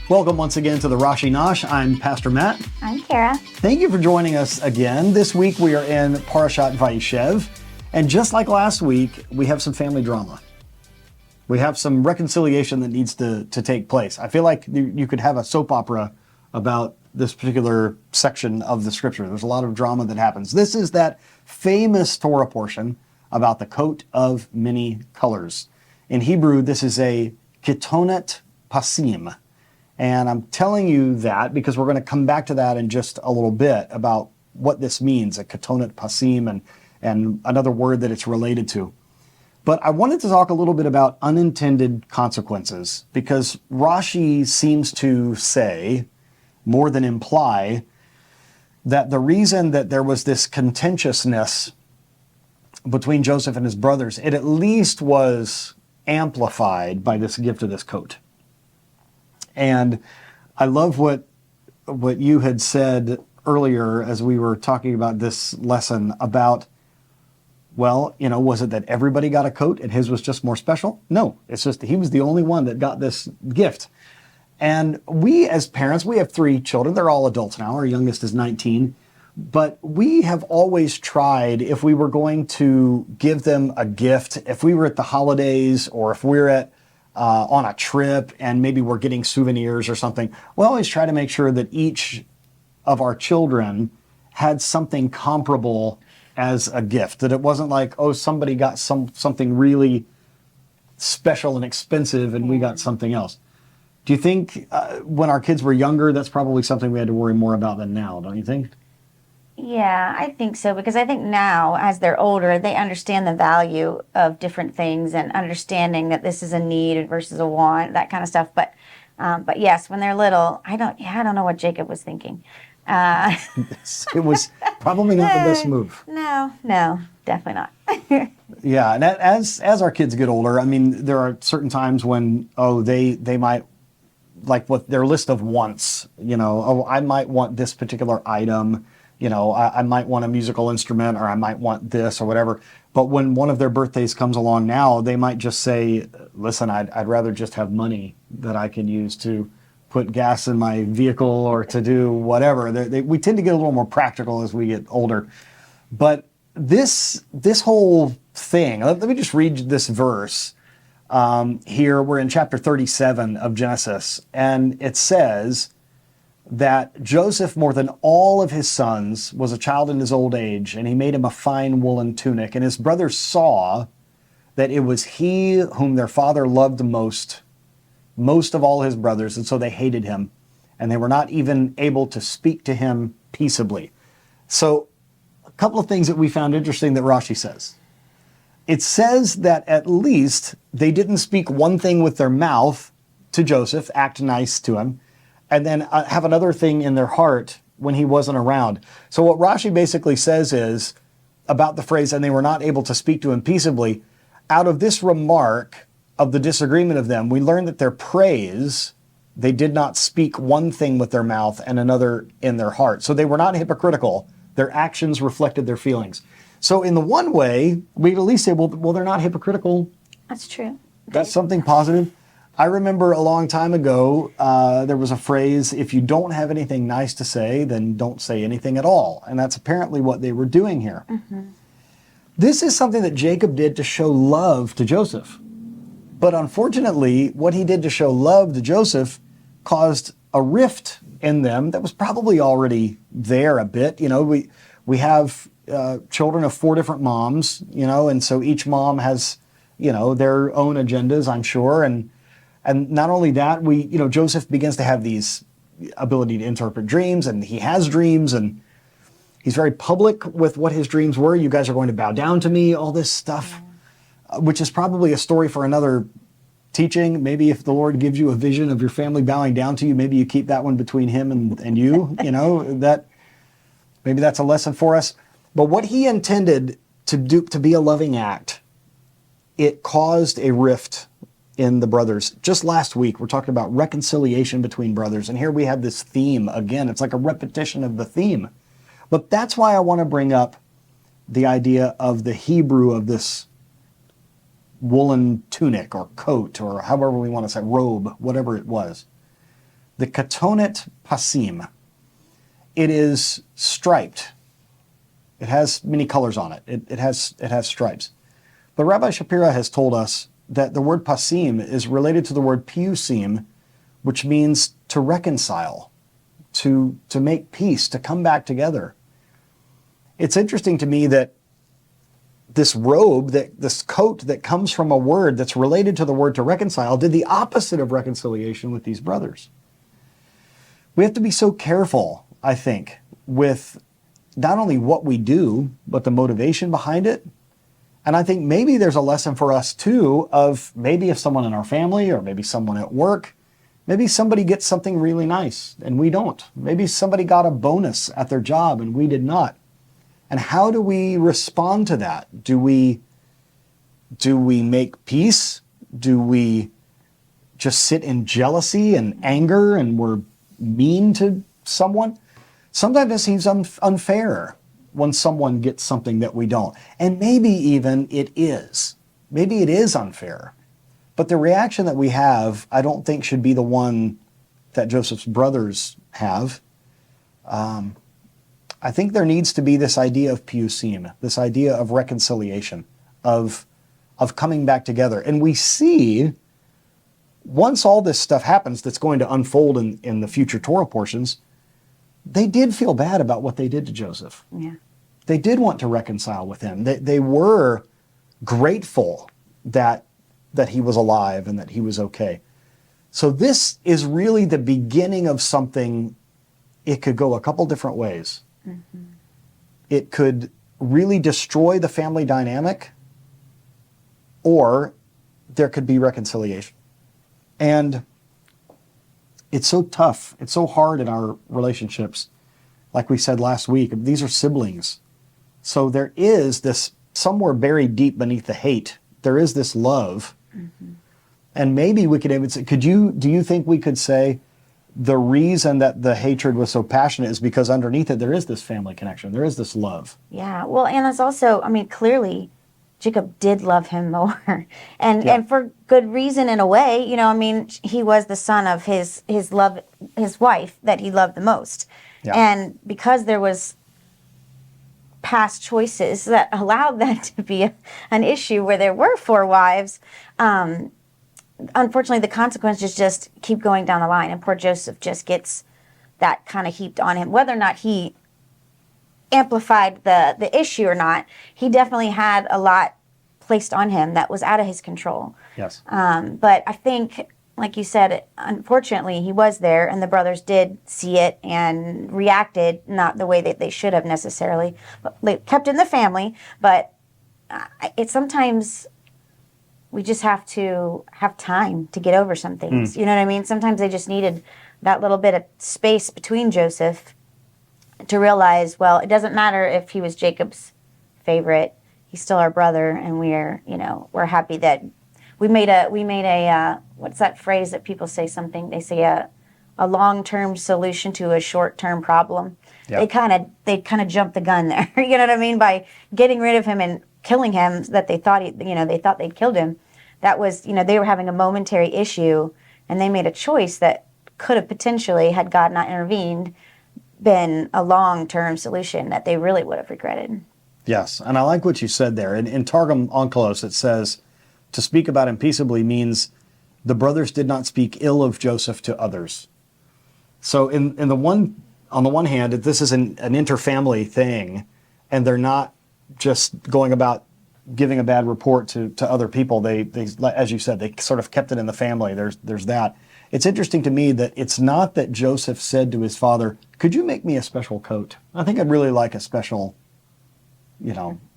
Welcome once again to the Rashi Nosh. I'm Pastor Matt. I'm Kara. Thank you for joining us again. This week we are in Paraschat Wajeschew. And just like last week, we have some family drama. We have some reconciliation that needs to take place. I feel like you could have a soap opera about this particular section of the scripture. There's a lot of drama that happens. This is that famous Torah portion about the coat of many colors. In Hebrew, this is a ketonet pasim. And I'm telling you that because we're going to come back to that in just a little bit about what this means, a ketonet pasim, and another word that it's related to. But I wanted to talk a little bit about unintended consequences because Rashi seems to say, more than imply, that the reason that there was this contentiousness between Joseph and his brothers, it at least was amplified by this gift of this coat. And I love what you had said earlier as we were talking about this lesson about, well, was it that everybody got a coat and his was just more special? No, it's just he was the only one that got this gift. And we as parents, we have 3 children. They're all adults now. Our youngest is 19. But we have always tried, if we were going to give them a gift, if we were at the holidays or if we're at on a trip and maybe we're getting souvenirs or something, we always try to make sure that each of our children had something comparable as a gift. That it wasn't like, oh, somebody got something really special and expensive and we got something else. Do you think when our kids were younger, that's probably something we had to worry more about than now, don't you think? Yeah, I think so, because I think now, as they're older, they understand the value of different things and understanding that this is a need versus a want, that kind of stuff. But yes, when they're little, I don't know what Jacob was thinking. It was probably not the best move. No, definitely not. Yeah, and as our kids get older, I mean, there are certain times when, they might, like what their list of wants, I might want this particular item. I might want a musical instrument, or I might want this or whatever. But when one of their birthdays comes along now, they might just say, listen, I'd rather just have money that I can use to put gas in my vehicle or to do whatever. We tend to get a little more practical as we get older. But this whole thing, let me just read this verse here. We're in chapter 37 of Genesis, and it says that Joseph, more than all of his sons, was a child in his old age, and he made him a fine woolen tunic. And his brothers saw that it was he whom their father loved most of all his brothers, and so they hated him, and they were not even able to speak to him peaceably. So a couple of things that we found interesting that Rashi says. It says that at least they didn't speak one thing with their mouth to Joseph, act nice to him, and then have another thing in their heart when he wasn't around. So what Rashi basically says is, about the phrase, and they were not able to speak to him peaceably, out of this remark of the disagreement of them, we learn that their praise, they did not speak one thing with their mouth and another in their heart. So they were not hypocritical. Their actions reflected their feelings. So in the one way, we could at least say, well, they're not hypocritical. That's true. That's something positive. I remember a long time ago, there was a phrase, if you don't have anything nice to say, then don't say anything at all. And that's apparently what they were doing here. Mm-hmm. This is something that Jacob did to show love to Joseph. But unfortunately, what he did to show love to Joseph caused a rift in them that was probably already there a bit. We have children of 4 different moms, and so each mom has, their own agendas, I'm sure. And not only that, Joseph begins to have these ability to interpret dreams, and he has dreams, and he's very public with what his dreams were. You guys are going to bow down to me, all this stuff, which is probably a story for another teaching. Maybe if the Lord gives you a vision of your family bowing down to you, maybe you keep that one between him and you, that maybe that's a lesson for us. But what he intended to be a loving act, it caused a rift in the brothers. Just last week, we're talking about reconciliation between brothers. And here we have this theme again. It's like a repetition of the theme. But that's why I want to bring up the idea of the Hebrew of this woolen tunic or coat, or however we want to say, robe, whatever it was. the ketonet pasim. It is striped. It has many colors on it. It has stripes. But Rabbi Shapira has told us that the word pasim is related to the word piusim, which means to reconcile, to make peace, to come back together. It's interesting to me that this robe, this coat that comes from a word that's related to the word to reconcile, did the opposite of reconciliation with these brothers. We have to be so careful, I think, with not only what we do, but the motivation behind it. And I think maybe there's a lesson for us too of maybe if someone in our family or maybe someone at work, maybe somebody gets something really nice and we don't. Maybe somebody got a bonus at their job and we did not. And how do we respond to that? Do we make peace? Do we just sit in jealousy and anger and we're mean to someone? Sometimes it seems unfair when someone gets something that we don't. And maybe even it is. Maybe it is unfair. But the reaction that we have, I don't think should be the one that Joseph's brothers have. I think there needs to be this idea of piusim, this idea of reconciliation, of coming back together. And we see, once all this stuff happens that's going to unfold in the future Torah portions, they did feel bad about what they did to Joseph. Yeah. They did want to reconcile with him. They were grateful that he was alive and that he was okay. So this is really the beginning of something. It could go a couple different ways. Mm-hmm. It could really destroy the family dynamic, or there could be reconciliation. And it's so tough. It's so hard in our relationships. Like we said last week, these are siblings. So there is this, somewhere buried deep beneath the hate, there is this love. Mm-hmm. And maybe we could even say, do you think we could say the reason that the hatred was so passionate is because underneath it there is this family connection, there is this love. Yeah, well, and that's also, I mean, clearly Jacob did love him more, and for good reason in a way. You know, I mean, he was the son of his wife that he loved the most, and because there was past choices that allowed that to be an issue where there were 4 wives. Unfortunately, the consequences just keep going down the line, and poor Joseph just gets that kind of heaped on him. Whether or not he amplified the issue or not, he definitely had a lot placed on him that was out of his control. Yes. But I think, like you said, unfortunately, he was there, and the brothers did see it and reacted not the way that they should have necessarily. But they kept in the family, but it's sometimes we just have to have time to get over some things. You know what I mean? Sometimes they just needed that little bit of space between Joseph to realize, well, it doesn't matter if he was Jacob's favorite. He's still our brother, and we're happy that we made a what's that phrase that people say something? They say a long-term solution to a short-term problem. Yep. They kind of jumped the gun there. You know what I mean? By getting rid of him and killing him, that they thought they'd killed him. That was, they were having a momentary issue, and they made a choice that could have potentially, had God not intervened, been a long-term solution that they really would have regretted. Yes, and I like what you said there. In Targum Onkelos, it says, to speak about him peaceably means the brothers did not speak ill of Joseph to others. So on the one hand, this is an interfamily thing, and they're not just going about giving a bad report to other people. They, as you said, they sort of kept it in the family. There's that. It's interesting to me that it's not that Joseph said to his father, could you make me a special coat? I think I'd really like a special,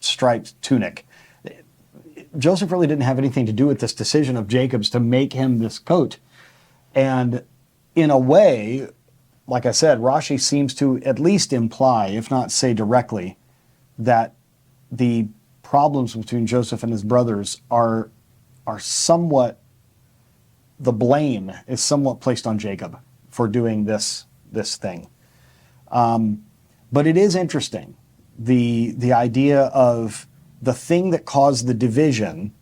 striped tunic. Joseph really didn't have anything to do with this decision of Jacob's to make him this coat. And in a way, like I said, Rashi seems to at least imply, if not say directly, that the problems between Joseph and his brothers are somewhat, the blame is somewhat placed on Jacob for doing this thing. But it is interesting, the idea of the thing that caused the division,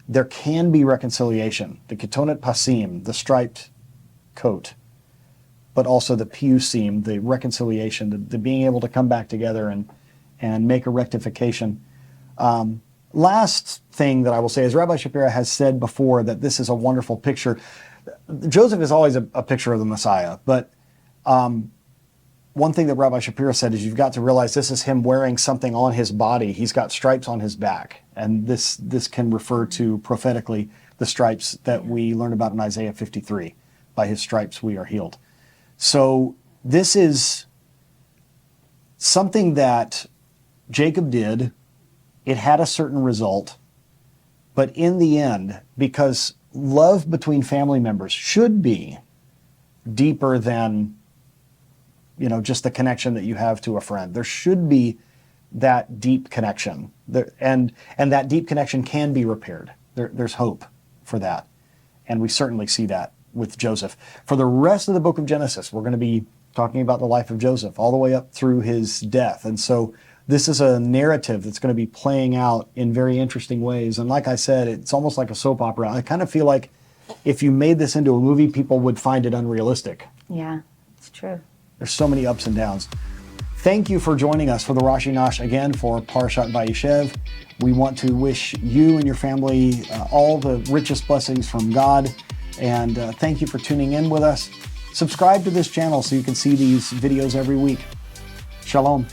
there can be reconciliation. The ketonet pasim, the striped coat, but also the piyusim, the reconciliation, the being able to come back together and make a rectification. Last thing that I will say is Rabbi Shapira has said before that this is a wonderful picture. Joseph is always a picture of the Messiah, but one thing that Rabbi Shapira said is you've got to realize this is him wearing something on his body. He's got stripes on his back, and this can refer to prophetically the stripes that we learn about in Isaiah 53. By his stripes we are healed. So this is something that Jacob did. It had a certain result, but in the end, because love between family members should be deeper than just the connection that you have to a friend. There should be that deep connection, and that deep connection can be repaired. There's hope for that, and we certainly see that with Joseph. For the rest of the book of Genesis, we're going to be talking about the life of Joseph all the way up through his death, and so this is a narrative that's going to be playing out in very interesting ways. And like I said, it's almost like a soap opera. I kind of feel like if you made this into a movie, people would find it unrealistic. Yeah, it's true. There's so many ups and downs. Thank you for joining us for the Rashi Nash again for Paraschat Wajeschew. We want to wish you and your family all the richest blessings from God. And thank you for tuning in with us. Subscribe to this channel so you can see these videos every week. Shalom.